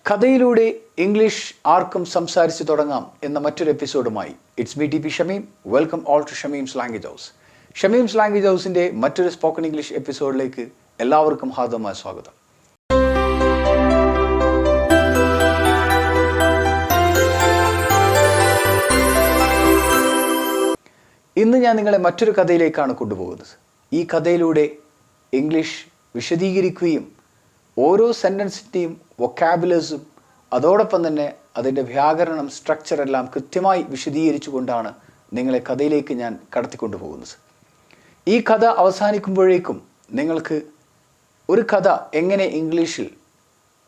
കഥയിലൂടെ ഇംഗ്ലീഷ് ആർക്കും സംസാരിച്ചു തുടങ്ങാം എന്ന മറ്റൊരു എപ്പിസോഡുമായി it's me T P Shameem. Welcome all to Shameem's language house. Shameem's language ഹൗസിൻ്റെ മറ്റൊരു സ്പോക്കൺ ഇംഗ്ലീഷ് എപ്പിസോഡിലേക്ക് എല്ലാവർക്കും ഹാർദവമായ സ്വാഗതം. ഇന്ന് ഞാൻ നിങ്ങളെ മറ്റൊരു കഥയിലേക്കാണ് കൊണ്ടുപോകുന്നത്. ഈ കഥയിലൂടെ ഇംഗ്ലീഷ് വിശദീകരിക്കുകയും ഓരോ സെൻറ്റൻസിൻ്റെയും വൊക്കാബുലേഴ്സും അതോടൊപ്പം തന്നെ അതിൻ്റെ വ്യാകരണം സ്ട്രക്ചറെല്ലാം കൃത്യമായി വിശദീകരിച്ചു കൊണ്ടാണ് നിങ്ങളെ കഥയിലേക്ക് ഞാൻ കടത്തിക്കൊണ്ടു പോകുന്നത്. ഈ കഥ അവസാനിക്കുമ്പോഴേക്കും നിങ്ങൾക്ക് ഒരു കഥ എങ്ങനെ ഇംഗ്ലീഷിൽ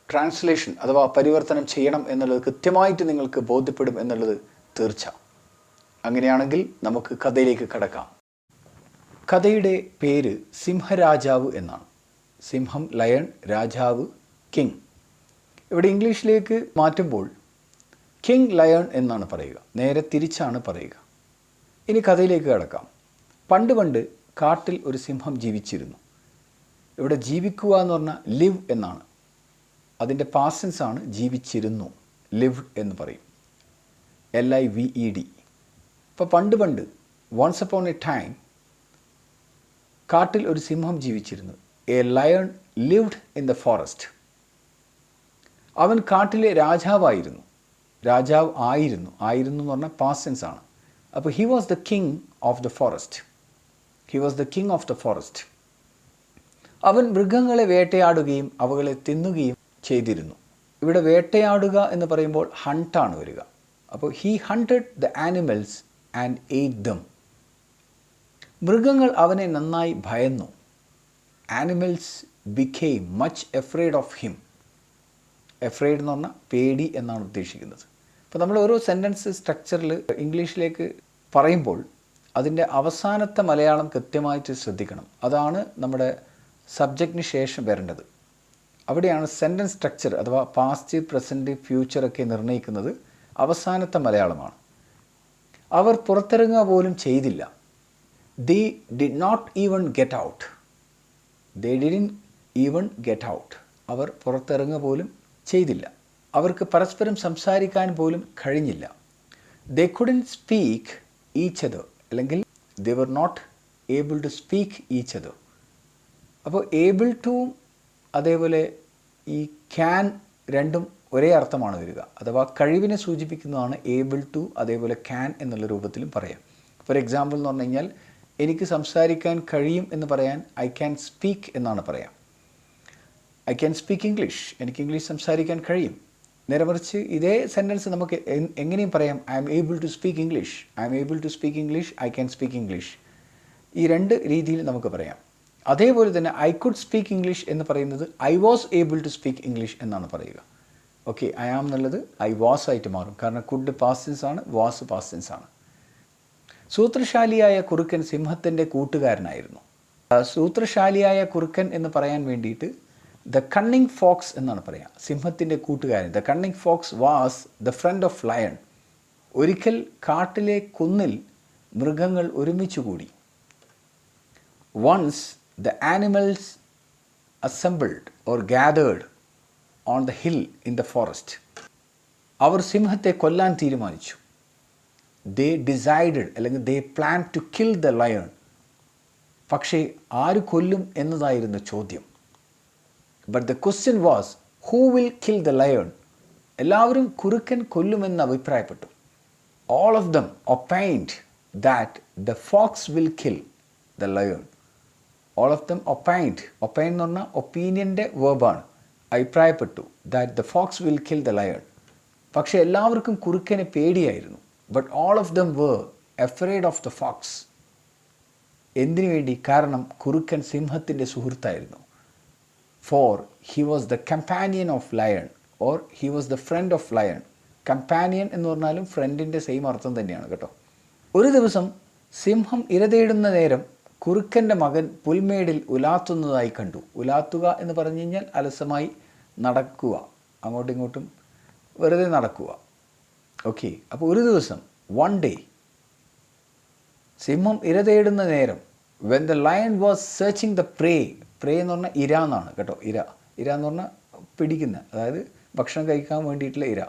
ട്രാൻസ്ലേഷൻ അഥവാ പരിവർത്തനം ചെയ്യണം എന്നുള്ളത് കൃത്യമായിട്ട് നിങ്ങൾക്ക് ബോധ്യപ്പെടും എന്നുള്ളത് തീർച്ച. അങ്ങനെയാണെങ്കിൽ നമുക്ക് കഥയിലേക്ക് കടക്കാം. കഥയുടെ പേര് സിംഹരാജാവ് എന്നാണ്. സിംഹം, ലയൺ, രാജാവ്, കിങ്. ഇവിടെ ഇംഗ്ലീഷിലേക്ക് മാറ്റുമ്പോൾ കിങ് ലയൺ എന്നാണ് പറയുക, നേരെ തിരിച്ചാണ് പറയുക. ഇനി കഥയിലേക്ക് കടക്കാം. പണ്ട് കാട്ടിൽ ഒരു സിംഹം ജീവിച്ചിരുന്നു. ഇവിടെ ജീവിക്കുക എന്ന് പറഞ്ഞാൽ ലിവ് എന്നാണ്, അതിൻ്റെ പാസൻസ് ആണ് ജീവിച്ചിരുന്നു, ലിവ് എന്ന് പറയും, LIVED. ഇപ്പോൾ പണ്ട് വൺസ് അപ്പോൺ എ ടൈം കാട്ടിൽ ഒരു സിംഹം ജീവിച്ചിരുന്നു. A lion lived in the forest. അവൻ കാട്ടിലെ രാജാവായിരുന്നു. രാജാവ് ആയിരുന്നു എന്ന് പറഞ്ഞാൽ പാസ്റ്റൻസ് ആണ്. അപ്പോൾ he was the king of the forest. അവൻ മൃഗങ്ങളെ വേട്ടയാടുകയും അവകളെ തിന്നുകയും ചെയ്തിരുന്നു. ഇവിടെ വേട്ടയാടുക എന്ന് പറയുമ്പോൾ ഹണ്ടാണ് വരിക. അപ്പോൾ he hunted the animals and ate them. മൃഗങ്ങൾ അവനെ നന്നായി ഭയന്നു. Animals became much afraid of him. Afraid എന്ന് പറഞ്ഞാൽ പേടി എന്നാണ് ഉദ്ദേശിക്കുന്നത്. അപ്പോൾ നമ്മൾ ഓരോ സെൻറ്റൻസ് സ്ട്രക്ചറിൽ ഇംഗ്ലീഷിലേക്ക് പറയുമ്പോൾ അതിൻ്റെ അവസാനത്തെ മലയാളം കൃത്യമായിട്ട് ശ്രദ്ധിക്കണം. അതാണ് നമ്മുടെ സബ്ജക്റ്റിന് ശേഷം വരേണ്ടത്. അവിടെയാണ് സെൻറ്റൻസ് സ്ട്രക്ചർ അഥവാ പാസ്റ്റ്, പ്രസൻറ്റ്, ഫ്യൂച്ചറൊക്കെ നിർണ്ണയിക്കുന്നത്. അവസാനത്തെ മലയാളമാണ്. അവർ പുറത്തിറങ്ങുക പോലും ചെയ്തില്ല. They did not even get out. They didn't even get out. അവർ പുറത്തിറങ്ങുക പോലും ചെയ്തില്ല. അവർക്ക് പരസ്പരം സംസാരിക്കാൻ പോലും കഴിഞ്ഞില്ല. They couldn't speak each other. അല്ലെങ്കിൽ they were not able to speak each other. അപ്പോൾ able to അതേപോലെ ഈ can രണ്ടും ഒരേ അർത്ഥമാണ് വരിക. അഥവാ കഴിവിനെ സൂചിപ്പിക്കുന്നതാണ് ഏബിൾ ടു, അതേപോലെ ക്യാൻ എന്നുള്ള രൂപത്തിലും പറയാം. ഫോർ എക്സാമ്പിൾ എന്ന് പറഞ്ഞു കഴിഞ്ഞാൽ എനിക്ക് സംസാരിക്കാൻ കഴിയും എന്ന് പറയാൻ ഐ ക്യാൻ സ്പീക്ക് എന്നാണ് പറയാം. ഐ ക്യാൻ സ്പീക്ക് ഇംഗ്ലീഷ്, എനിക്ക് ഇംഗ്ലീഷ് സംസാരിക്കാൻ കഴിയും. നേരെ മറിച്ച് ഇതേ സെൻറ്റൻസ് നമുക്ക് എങ്ങനെയും പറയാം. I am able to speak English, I can speak English. ഈ രണ്ട് രീതിയിൽ നമുക്ക് പറയാം. അതേപോലെ തന്നെ ഐ കുഡ് സ്പീക്ക് ഇംഗ്ലീഷ് എന്ന് പറയുന്നത് I was able to speak English എന്നാണ് പറയുക. ഓക്കെ, ഐ ആം എന്നുള്ളത് ഐ വാസ് ആയിട്ട് മാറും. കാരണം കുഡ് പാസ്റ്റൻസ് ആണ്, വാസ് പാസ്റ്റൻസ് ആണ്. സൂത്രശാലിയായ കുറുക്കൻ സിംഹത്തിൻ്റെ കൂട്ടുകാരനായിരുന്നു. സൂത്രശാലിയായ കുറുക്കൻ എന്ന് പറയാൻ വേണ്ടിയിട്ട് ദ കണ്ണിങ് ഫോക്സ് എന്നാണ് പറയുക. സിംഹത്തിൻ്റെ കൂട്ടുകാരൻ. The cunning fox was the friend of lion. ഒരിക്കൽ കാട്ടിലെ കുന്നിൽ മൃഗങ്ങൾ ഒരുമിച്ച് കൂടി. Once the animals assembled or gathered on the hill in the forest. അവർ സിംഹത്തെ കൊല്ലാൻ തീരുമാനിച്ചു. ദേ ഡിസൈഡഡ് അല്ലെങ്കിൽ they plan to kill the lion. പക്ഷേ ആര് കൊല്ലും എന്നതായിരുന്നു ചോദ്യം. But the question was who will kill the lion. എല്ലാവരും കുറുക്കൻ കൊല്ലുമെന്ന് അഭിപ്രായപ്പെട്ടു. All of them opined that the fox will kill the lion. All of them opined. Opine എന്ന് പറഞ്ഞാൽ ഒപ്പീനിയൻ്റെ വേർബാണ്. അഭിപ്രായപ്പെട്ടു that the fox will kill the lion. പക്ഷേ എല്ലാവർക്കും കുറുക്കനെ പേടിയായിരുന്നു. But all of them were afraid of the fox. എന്തിനു വേണ്ടി? കാരണം കുറുക്കൻ സിംഹത്തിൻ്റെ സുഹൃത്തായിരുന്നു. For he was the companion of lion or he was the friend of lion. Companion എന്ന് പറഞ്ഞാലും ഫ്രണ്ടിൻ്റെ സെയിം അർത്ഥം തന്നെയാണ് കേട്ടോ. ഒരു ദിവസം സിംഹം ഇര തേടുന്ന നേരം കുറുക്കൻ്റെ മകൻ പുൽമേടിൽ ഉലാത്തുന്നതായി കണ്ടു. ഉലാത്തുക എന്ന് പറഞ്ഞു കഴിഞ്ഞാൽ അലസമായി നടക്കുക, അങ്ങോട്ടും ഇങ്ങോട്ടും വെറുതെ നടക്കുക. ഓക്കെ, അപ്പോൾ ഒരു ദിവസം വൺ ഡേ സിംഹം ഇര തേടുന്ന നേരം when the lion was searching the prey. Prey എന്ന് പറഞ്ഞാൽ ഇര എന്നാണ് കേട്ടോ. ഇര എന്ന് പറഞ്ഞാൽ പിടിക്കുന്ന, അതായത് ഭക്ഷണം കഴിക്കാൻ വേണ്ടിയിട്ടുള്ള ഇര.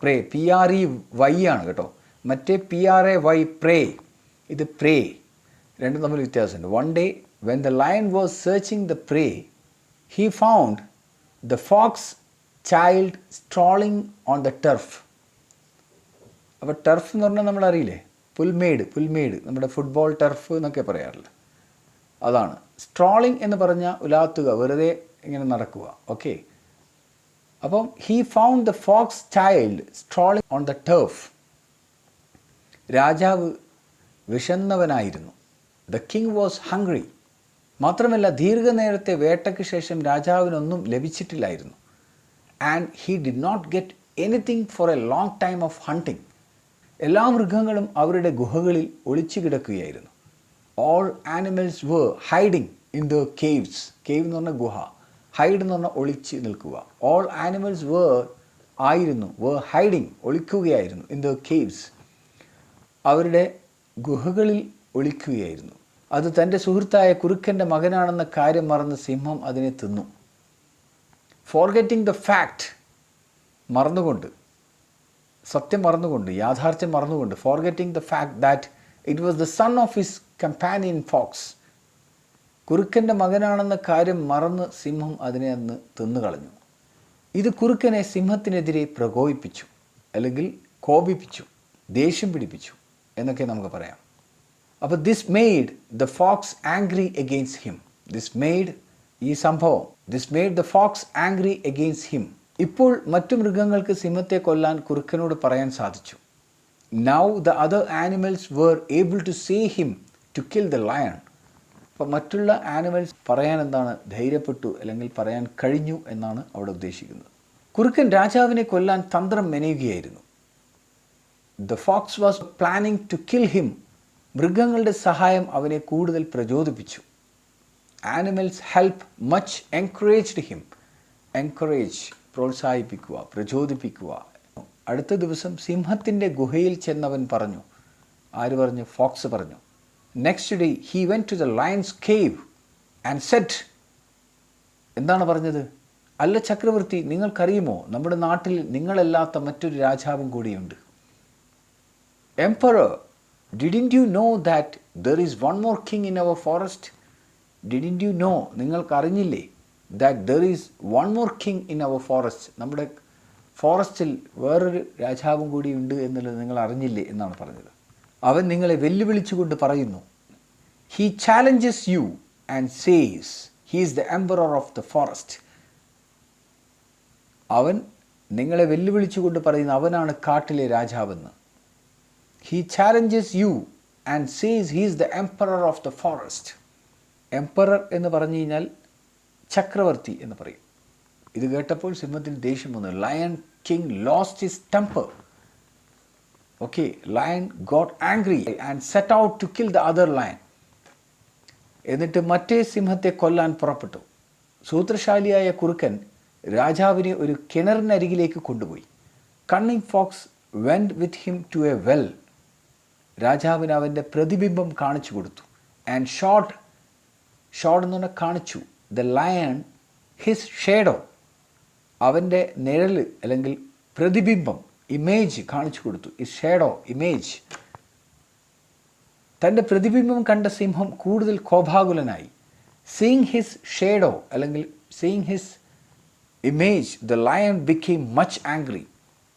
പ്രേ, PREY ആണ് കേട്ടോ. മറ്റേ PRAY പ്രേ, ഇത് പ്രേ. രണ്ടും തമ്മിൽ വ്യത്യാസമുണ്ട്. One day when the lion was searching the prey he found the fox child strolling on the turf. അപ്പോൾ ടർഫ് എന്ന് പറഞ്ഞാൽ നമ്മളറിയില്ലേ, പുൽമേട്, നമ്മുടെ ഫുട്ബോൾ ടർഫ് എന്നൊക്കെ പറയാറില്ല, അതാണ്. സ്ട്രോളിങ് എന്ന് പറഞ്ഞാൽ ഉലാത്തുക, വെറുതെ ഇങ്ങനെ നടക്കുക. ഓക്കെ, അപ്പം he found the fox child strolling on the turf. രാജാവ് വിശന്നവനായിരുന്നു. The king was hungry. മാത്രമല്ല ദീർഘനേരത്തെ വേട്ടയ്ക്ക് ശേഷം രാജാവിനൊന്നും ലഭിച്ചിട്ടില്ലായിരുന്നു. And he did not get anything for a long time of hunting. എല്ലാ മൃഗങ്ങളും അവരുടെ ഗുഹകളിൽ ഒളിച്ചു കിടക്കുകയായിരുന്നു. All animals were hiding in the caves. Cave എന്ന് പറഞ്ഞാൽ ഗുഹ, ഹൈഡ് എന്ന് പറഞ്ഞാൽ ഒളിച്ച് നിൽക്കുക. ഓൾ ആനിമൽസ് were ഹൈഡിങ്, ഒളിക്കുകയായിരുന്നു. ഇൻ ദ കേവ്സ്, അവരുടെ ഗുഹകളിൽ ഒളിക്കുകയായിരുന്നു. അത് തൻ്റെ സുഹൃത്തായ കുറുക്കൻ്റെ മകനാണെന്ന കാര്യം മറന്ന് സിംഹം അതിനെ തിന്നു. ഫോർഗെറ്റിംഗ് ദ ഫാക്റ്റ്, മറന്നുകൊണ്ട്, സത്യം മറന്നുകൊണ്ട്, യാഥാർത്ഥ്യം മറന്നുകൊണ്ട്. Forgetting the fact that it was the son of his companion fox. കുറുക്കൻ്റെ മകനാണെന്ന കാര്യം മറന്ന് സിംഹം അതിനെ അന്ന് തിന്നുകളഞ്ഞു. ഇത് കുറുക്കനെ സിംഹത്തിനെതിരെ പ്രകോപിപ്പിച്ചു, അല്ലെങ്കിൽ കോപിപ്പിച്ചു, ദേഷ്യം പിടിപ്പിച്ചു എന്നൊക്കെ നമുക്ക് പറയാം. അപ്പോൾ this made the fox angry against him. ഈ സംഭവം this made the fox angry against him. ഇപ്പോൾ മറ്റു മൃഗങ്ങൾക്ക് സിംഹത്തെ കൊല്ലാൻ കുറുക്കനോട് പറയാൻ സാധിച്ചു. Now the other animals were able to say him to kill the lion. അപ്പോൾ മറ്റുള്ള ആനിമൽസ് പറയാൻ എന്താണ്, ധൈര്യപ്പെട്ടു, അല്ലെങ്കിൽ പറയാൻ കഴിഞ്ഞു എന്നാണ് അവിടെ ഉദ്ദേശിക്കുന്നത്. കുറുക്കൻ രാജാവിനെ കൊല്ലാൻ തന്ത്രം മെനയുകയായിരുന്നു. The fox was planning to kill him. മൃഗങ്ങളുടെ സഹായം അവനെ കൂടുതൽ പ്രചോദിപ്പിച്ചു. Animals help much encouraged him. Encourage, പ്രോത്സാഹിപ്പിക്കുക, പ്രചോദിപ്പിക്കുക. അടുത്ത ദിവസം സിംഹത്തിൻ്റെ ഗുഹയിൽ ചെന്നവൻ പറഞ്ഞു. ആര് പറഞ്ഞു? ഫോക്സ് പറഞ്ഞു. Next day he went to the lion's cave and said. എന്താണ് പറഞ്ഞത്? അല്ല ചക്രവർത്തി, നിങ്ങൾക്കറിയുമോ നമ്മുടെ നാട്ടിൽ നിങ്ങളല്ലാത്ത മറ്റൊരു രാജാവും കൂടിയുണ്ട്. Emperor, didn't you know that there is one more king in our forest? Didn't you know, നിങ്ങൾക്കറിഞ്ഞില്ലേ? That there is one more king in our forest, നമ്മുടെ ഫോറസ്റ്റിൽ വേറൊരു രാജാവും കൂടി ഉണ്ട് എന്നുള്ളത് നിങ്ങൾ അറിഞ്ഞില്ലേ എന്നാണ് പറഞ്ഞത്. അവൻ നിങ്ങളെ വെല്ലുവിളിച്ചുകൊണ്ട് പറയുന്നു. He challenges you and says he is the emperor of the forest. അവൻ നിങ്ങളെ വെല്ലുവിളിച്ചുകൊണ്ട് പറയുന്നു അവനാണ് കാട്ടിലെ രാജാവെന്ന്. He challenges you and says he is the emperor of the forest. Emperor എന്ന് പറഞ്ഞു കഴിഞ്ഞാൽ ചക്രവർത്തി എന്ന് പറയും. ഇത് കേട്ടപ്പോൾ സിംഹത്തിന് ദേഷ്യം വന്നു. Lion king lost his temper. Okay, lion got angry and set out to kill the other lion. എന്നിട്ട് മറ്റേ സിംഹത്തെ കൊല്ലാൻ പുറപ്പെട്ടു. സൂത്രശാലിയായ കുറുക്കൻ രാജാവിനെ ഒരു കിണറിനരികിലേക്ക് കൊണ്ടുപോയി. Cunning fox went with him to a well. രാജാവിന് അവൻ്റെ പ്രതിബിംബം കാണിച്ചു കൊടുത്തു. ആൻഡ് ഷോട്ട് എന്ന് പറഞ്ഞാൽ കാണിച്ചു. ദ ലയൺ ഹിസ് ഷേഡോ, അവൻ്റെ നിഴൽ അല്ലെങ്കിൽ പ്രതിബിംബം, ഇമേജ് കാണിച്ചു കൊടുത്തു. ഈ ഷേഡോ, ഇമേജ്. തൻ്റെ പ്രതിബിംബം കണ്ട സിംഹം കൂടുതൽ കോപാകുലനായി. സീയിങ് ഹിസ് ഷേഡോ അല്ലെങ്കിൽ seeing his image the lion became much angry.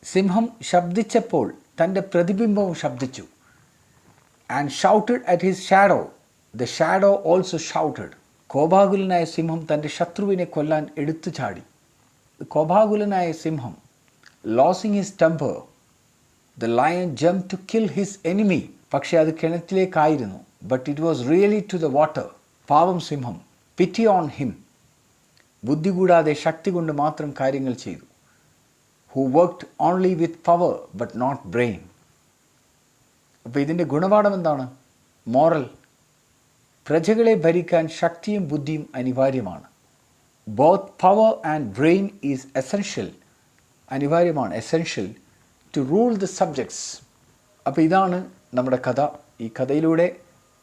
സിംഹം ശബ്ദിച്ചപ്പോൾ തൻ്റെ പ്രതിബിംബവും ശബ്ദിച്ചു. And shouted at his shadow. The shadow also shouted. കോപാകുലനായ സിംഹം തൻ്റെ ശത്രുവിനെ കൊല്ലാൻ എടുത്തു ചാടി. കോപാകുലനായ സിംഹം, losing his temper, the lion jump to kill his enemy. പക്ഷേ അത് കിണറ്റിലേക്കായിരുന്നു. But it was really to the water. പാവം സിംഹം. Pity on him. ബുദ്ധി കൂടാതെ ശക്തി കൊണ്ട് മാത്രം കാര്യങ്ങൾ ചെയ്തു. Who worked only with power but not brain. അപ്പോൾ ഇതിൻ്റെ ഗുണപാഠം എന്താണ്? മോറൽ. പ്രജകളെ ഭരിക്കാൻ ശക്തിയും ബുദ്ധിയും അനിവാര്യമാണ്. Both power and brain is essential. അനിവാര്യമാണ്, essential to rule the subjects. അപ്പോൾ ഇതാണ് നമ്മുടെ കഥ. ഈ കഥയിലൂടെ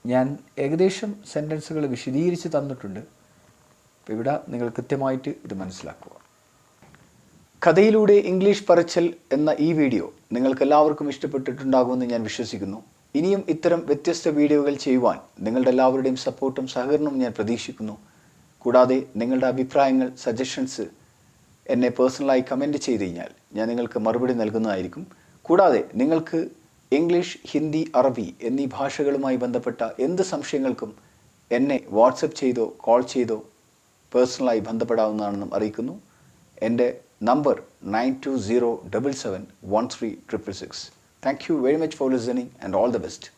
ഞാൻ ഏകദേശം സെൻറ്റൻസുകൾ വിശദീകരിച്ച് തന്നിട്ടുണ്ട്. അപ്പോൾ ഇവിടെ നിങ്ങൾ കൃത്യമായിട്ട് ഇത് മനസ്സിലാക്കുക. കഥയിലൂടെ ഇംഗ്ലീഷ് പറച്ചൽ എന്ന ഈ വീഡിയോ നിങ്ങൾക്കെല്ലാവർക്കും ഇഷ്ടപ്പെട്ടിട്ടുണ്ടാകുമെന്ന് ഞാൻ വിശ്വസിക്കുന്നു. ഇനിയും ഇത്തരം വ്യത്യസ്ത വീഡിയോകൾ ചെയ്യുവാൻ നിങ്ങളുടെ എല്ലാവരുടെയും സപ്പോർട്ടും സഹകരണവും ഞാൻ പ്രതീക്ഷിക്കുന്നു. കൂടാതെ നിങ്ങളുടെ അഭിപ്രായങ്ങൾ, സജഷൻസ് എന്നെ പേഴ്സണലായി കമൻറ്റ് ചെയ്ത് കഴിഞ്ഞാൽ ഞാൻ നിങ്ങൾക്ക് മറുപടി നൽകുന്നതായിരിക്കും. കൂടാതെ നിങ്ങൾക്ക് ഇംഗ്ലീഷ്, ഹിന്ദി, അറബി എന്നീ ഭാഷകളുമായി ബന്ധപ്പെട്ട എന്ത് സംശയങ്ങൾക്കും എന്നെ വാട്സപ്പ് ചെയ്തോ കോൾ ചെയ്തോ പേഴ്സണലായി ബന്ധപ്പെടാവുന്നതാണെന്നും അറിയിക്കുന്നു. എൻ്റെ number 9207713666. Thank you very much for listening and all the best.